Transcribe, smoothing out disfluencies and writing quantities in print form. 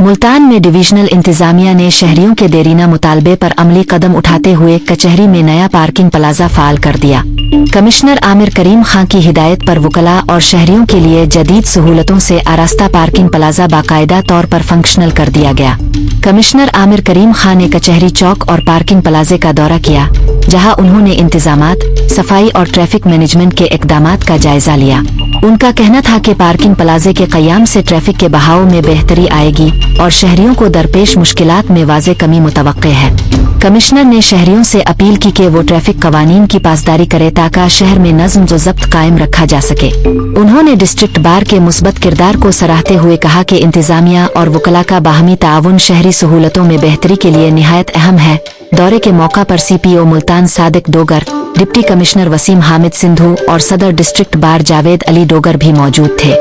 मुल्तान में डिवीजनल इंतजामिया ने शहरियों के देरीना मुतालबे पर अमली कदम उठाते हुए कचहरी में नया पार्किंग प्लाजा फाल कर दिया। कमिश्नर आमिर करीम खां की हिदायत पर वकला और शहरियों के लिए जदीद सहूलतों से आरास्ता पार्किंग प्लाजा बाकायदा तौर पर फंक्शनल कर दिया गया। कमिश्नर आमिर करीम खां ने कचहरी चौक और पार्किंग प्लाजे का दौरा किया, जहां उन्होंने इंतजामात, सफाई और ट्रैफिक मैनेजमेंट के इकदामात का जायजा लिया। उनका कहना था कि पार्किंग प्लाजे के क़याम से ट्रैफिक के बहाव में बेहतरी आएगी और शहरियों को दरपेश मुश्किलात में वाज़े कमी मुतवक्के है। कमिश्नर ने शहरियों से अपील की कि वो ट्रैफिक कवानीन की पासदारी करे ताकि शहर में नज़्म व ज़ब्त कायम रखा जा सके। उन्होंने डिस्ट्रिक्ट बार के मुस्बत किरदार को सराहते हुए कहा कि इंतजामिया और वकला का बाहमी ताउन शहरी सहूलतों में बेहतरी के लिए निहायत अहम है। दौरे के मौका पर CPO Multan Sadiq Dogar, deputy commissioner Waseem Hamid Sindhu और सदर डिस्ट्रिक्ट बार जावेद अली डोगर भी मौजूद थे।